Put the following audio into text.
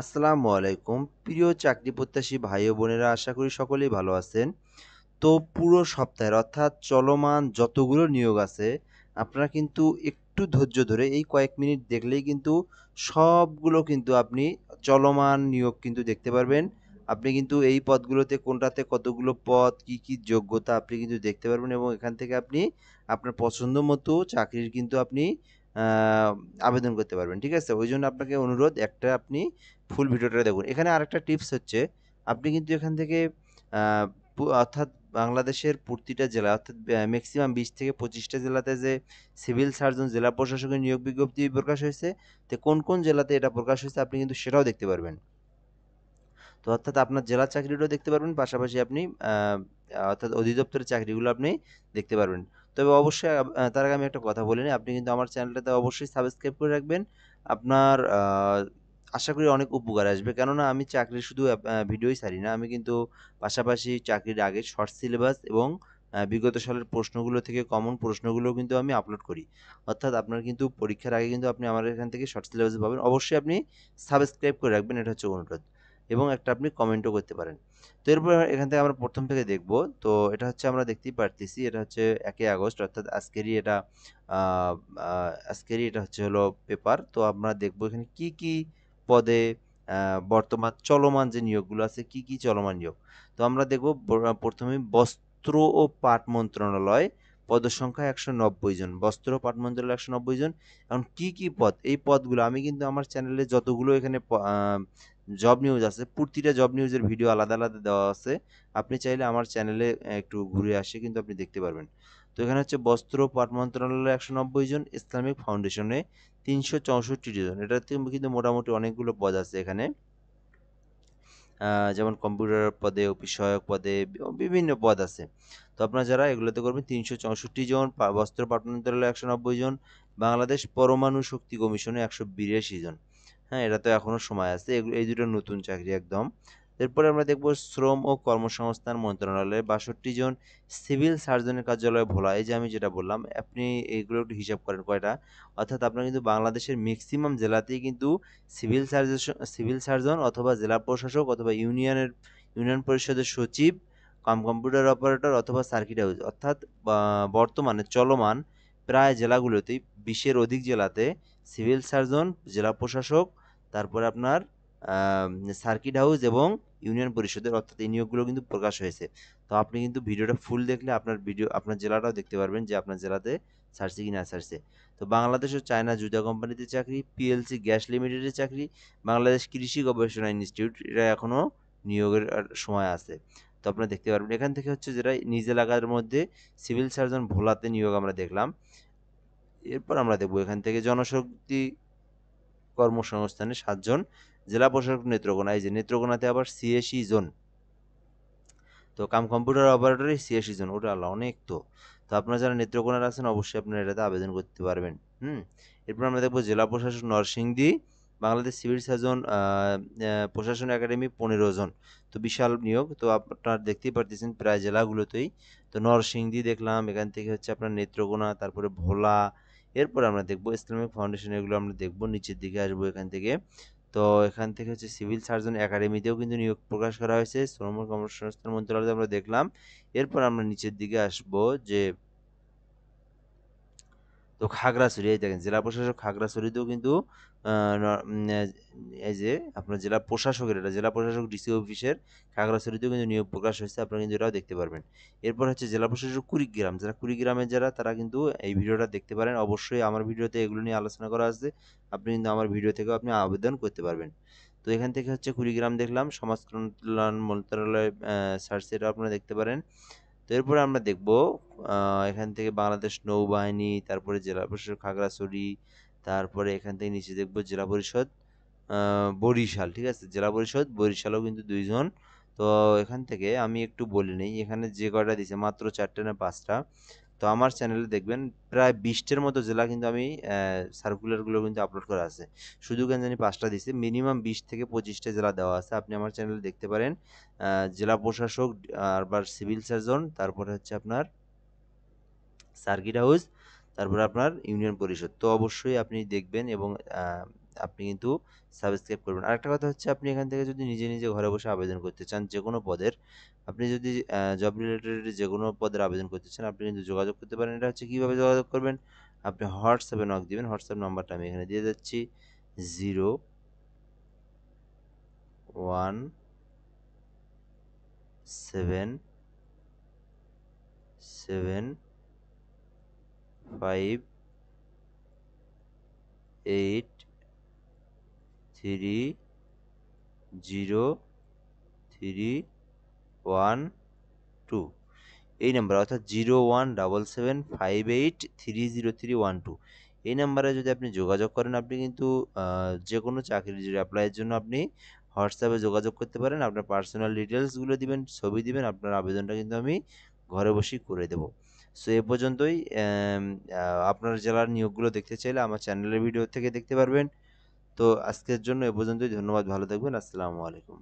আসসালামু আলাইকুম। প্রিয় চাকরি প্রত্যাশী ভাই ও বোনেরা আশা করি সকলেই ভালো আছেন। তো পুরো সপ্তাহের অর্থাৎ চলমান যতগুলো নিয়োগ আছে, আপনারা কিন্তু একটু ধৈর্য ধরে এই কয়েক মিনিট দেখলেই কিন্তু সবগুলো কিন্তু আপনি চলমান নিয়োগ কিন্তু দেখতে পারবেন। আপনি কিন্তু এই পদগুলোতে কোনটাতে কতগুলো পদ, কি যোগ্যতা আপনি কিন্তু দেখতে পারবেন এবং এখান থেকে আপনি আপনার পছন্দ মতো চাকরির কিন্তু আপনি আ আবেদন করতে পারবেন। ঠিক আছে? ওইজন্য আপনাকে অনুরোধ একটা আপনি ফুল ভিডিওটা দেখুন। এখানে আরেকটা টিপস হচ্ছে আপনি কিন্তু এখান থেকে আ অর্থাৎ বাংলাদেশের প্রতিটা জেলা অর্থাৎ মেক্সিমাম ২০ থেকে ২৫ টা জেলাতে যে সিভিল সার্জন, জেলা প্রশাসকের নিয়োগ বিজ্ঞপ্তি প্রকাশ হয়েছে। তো কোন জেলাতে এটা প্রকাশ হয়েছে আপনি কিন্তু সেটাও দেখতে পারবেন। তো অর্থাৎ আপনার জেলার চাকরিটাও দেখতে পারবেন, পাশাপাশি আপনি আ অর্থাৎ অধিদপ্তরের চাকরিগুলো আপনি দেখতে পারবেন। তবে অবশ্যই তার আগে আমি একটা কথা বলে নিই, আপনি কিন্তু আমার চ্যানেলটাতে অবশ্যই সাবস্ক্রাইব করে রাখবেন। আপনার আশা করি অনেক উপকারে আসবে। কেননা আমি চাকরির শুধু ভিডিওই ছাড়ি না। আমি কিন্তু পাশাপাশি চাকরির আগে শর্ট সিলেবাস এবং বিগত সালের প্রশ্নগুলো থেকে কমন প্রশ্নগুলোও কিন্তু আমি আপলোড করি। অর্থাৎ আপনার কিন্তু পরীক্ষার আগে কিন্তু আপনি আমার এখান থেকে শর্ট সিলেবাস পাবেন। অবশ্যই আপনি সাবস্ক্রাইব করে রাখবেন, এটা হচ্ছে অনুরোধ। এবং একটা আপনি কমেন্টও করতে পারেন। তো এরপর এখান থেকে আমরা ১ম থেকে দেখব। তো এটা হচ্ছে আমরা দেখতেই পারতেছি, এটা হচ্ছে ১ আগস্ট অর্থাৎ আজকেরই এটা আ আ আজকেরই এটা হচ্ছে হলো পেপার। তো আমরা দেখব এখানে কি পদে আ বর্তমান চলমান যে নিয়োগগুলো আছে, কি চলমান নিয়োগ। তো আমরা দেখব ১ম এ বস্ত্র ও পাট মন্ত্রণালয়, পদসংখ্যা ১৯০ জন। বস্ত্র ও পাট মন্ত্রণালয় ১৯০ জন। এখন কি পদ? এই পদগুলো আমি কিন্তু আমার চ্যানেলে যতগুলো এখানে জব নিউজ আছে, প্রতিটা জব নিউজের ভিডিও আলাদা দেওয়া আছে। আপনি চাইলে আমার চ্যানেলে একটু ঘুরে আসে কিন্তু আপনি দেখতে পারবেন। তো এখানে হচ্ছে বস্ত্র ও পাট মন্ত্রণালয়ে ১৯০ জন, ইসলামিক ফাউন্ডেশনে ৩৬৪ জন। এটাতে কিন্তু মোটামুটি অনেকগুলো পদ আছে এখানে। আ যেমন কম্পিউটার পদে, অফিস সহায়ক পদে বিভিন্ন পদ আছে। তো আপনারা যারা এগুলোতে করবেন ৩৬৪ জন, বস্ত্র পাট মন্ত্রণালয়ে ১৯০ জন, বাংলাদেশ পরমাণু শক্তি কমিশনে ১৮২ জন। হ্যাঁ, এটা তো এখনো সময় আছে। এই ২ টো নতুন চাকরি একদম। এরপরে আমরা দেখব শ্রম ও কর্মসংস্থান মন্ত্রণালয়ে ৬২ জন, সিভিল সার্জনের কার্যালয় ভোলা। এই যে আমি যেটা বললাম, আপনি এগুলো একটু হিসাব করেন কয়টা? অর্থাৎ আপনার কিন্তু বাংলাদেশের মেক্সিমাম জেলাতেই কিন্তু সিভিল সার্জন অথবা জেলা প্রশাসক অথবা ইউনিয়ন পরিষদের সচিব, কম্পিউটার অপারেটর অথবা সার্কিট হাউস অর্থাৎ বর্তমানে চলমান প্রায় জেলাগুলোতেই ২০ এর অধিক জেলাতে সিভিল সার্জন, জেলা প্রশাসক, তারপরে আপনার আম সার্কিট হাউস এবং ইউনিয়ন পরিষদের অর্থাৎ এই নিয়োগগুলো কিন্তু প্রকাশ হয়েছে। তো আপনি কিন্তু ভিডিওটা ফুল দেখলে আপনার জেলাটাও দেখতে পারবেন যে আপনার জেলাতে ছাড়ছে কি না ছাড়ছে। তো বাংলাদেশ ও চায়না জুতা কোম্পানিতে চাকরি, পিএলসি গ্যাস লিমিটেডের চাকরি, বাংলাদেশ কৃষি গবেষণা ইনস্টিটিউট, এটা এখনো নিয়োগের সময় আছে। তো আপনারা দেখতে পারবেন। এখান থেকে হচ্ছে যেটা নিজ এলাকার মধ্যে সিভিল সার্জন ভোলাতে নিয়োগ আমরা দেখলাম। এরপর আমরা দেখব এখান থেকে জনশক্তি কর্মসংস্থানে ৭ জন, জেলা প্রশাসক নেত্রকোনা। এই যে নেত্রকোনাতে আবার ৮৬ জন। তো কম্পিউটার অপারেটরে ৮৬ জন। ওরে আল্লাহ! অনেক তো। তো আপনারা যারা নেত্রকোনার আছেন অবশ্যই আপনারা এটাতে আবেদন করতে পারবেন। হুম? এরপর আমরা দেখব জেলা প্রশাসক নরসিংদী, বাংলাদেশ সিভিল সার্জন প্রশাসন একাডেমি ১৫ জন। তো বিশাল নিয়োগ। তো আপনারা দেখতেই পারতেছেন প্রায় জেলাগুলোতেই। তো নরসিংদী দেখলাম, এখান থেকে হচ্ছে আপনার নেত্রকোনা, তারপরে ভোলা। এরপরে আমরা দেখব ইসলামিক ফাউন্ডেশন, এগুলো আমরা দেখব। নিচের দিকে আসবো এখান থেকে। তো এখান থেকে হচ্ছে সিভিল সার্জন একাডেমিতেও কিন্তু নিয়োগ প্রকাশ করা হয়েছে। শ্রম ও কর্মসংস্থান মন্ত্রণালয়ে আমরা দেখলাম। এরপর আমরা নিচের দিকে আসবো যে তো খাগড়াছড়ি, এই দেখেন জেলা প্রশাসক খাগড়াছড়িতেও কিন্তু আ ন এই যে আপনার জেলা প্রশাসকের, এটা জেলা প্রশাসক ডিসি অফিসের খাগড়াছড়িতেও কিন্তু নিয়োগ প্রকাশ হয়েছে। আপনারা কিন্তু এটাও দেখতে পারবেন। এরপর হচ্ছে জেলা প্রশাসক কুড়িগ্রাম। যারা কুড়িগ্রামের যারা তারা কিন্তু এই ভিডিওটা দেখতে পারেন। অবশ্যই আমার ভিডিওতে এগুলো নিয়ে আলোচনা করা আছে। আপনি কিন্তু আমার ভিডিও থেকেও আপনি আবেদন করতে পারবেন। তো এখান থেকে হচ্ছে কুড়িগ্রাম দেখলাম, সমাজ কল্যাণ মন্ত্রণালয় সার্চ, এটা আপনারা দেখতে পারেন। তো এরপরে আমরা দেখব আ এখান থেকে বাংলাদেশ নৌবাহিনী, তারপরে জেলা প্রশাসক খাগড়াছড়ি, তারপরে এখান থেকে নিচে দেখব জেলা পরিষদ আ বরিশাল, ঠিক আছে? জেলা পরিষদ বরিশালেও কিন্তু ২ জন। তো এখান থেকে আমি একটু বলে নেই, এখানে যে কয়টা দিছে মাত্র ৪ টা না ৫ টা। তো আমার চ্যানেলে দেখবেন প্রায় ২০ টের মতো জেলা কিন্তু আমি সার্কুলারগুলো কিন্তু আপলোড করা আছে। শুধু কেন জানি ৫ টা দিছে। মিনিমাম ২০ থেকে ২৫ টা জেলা দেওয়া আছে। আপনি আমার চ্যানেলে দেখতে পারেন। আ জেলা প্রশাসক, আবার সিভিল সার্জন, তারপরে হচ্ছে আপনার সার্কিট হাউস, তারপরে আপনার ইউনিয়ন পরিষদ। তো অবশ্যই আপনি দেখবেন এবং আ আপনি কিন্তু সাবস্ক্রাইব করবেন। আরেকটা কথা হচ্ছে আপনি এখান থেকে যদি নিজে, নিজে ঘরে বসে আবেদন করতে চান যেকোনো পদের, আপনি যদি জব রিলেটেড যেকোনো পদের আবেদন করতে চান, আপনি কিন্তু যোগাযোগ করতে পারেন। এটা হচ্ছে কিভাবে যোগাযোগ করবেন? আপনি হোয়াটসঅ্যাপে নক দিবেন। হোয়াটসঅ্যাপ নাম্বারটা আমি এখানে দিয়ে যাচ্ছি 01775830312 এই নাম্বার অর্থাৎ 01775830312 এই নাম্বারে যদি আপনি যোগাযোগ করেন আপনি কিন্তু যে কোনো চাকরির অ্যাপ্লাইয়ের জন্য আপনি হোয়াটসঅ্যাপে যোগাযোগ করতে পারেন। আপনার পার্সোনাল ডিটেলসগুলো দিবেন, ছবি দিবেন, আপনার আবেদনটা কিন্তু আমি ঘরে বসেই করে দেব। সো এ পর্যন্তই। আপনার জেলার নিয়োগগুলো দেখতে চাইলে আমার চ্যানেলের ভিডিও থেকে দেখতে পারবেন। তো আজকের জন্য এ পর্যন্তই। ধন্যবাদ, ভালো থাকবেন। আসসালামু আলাইকুম।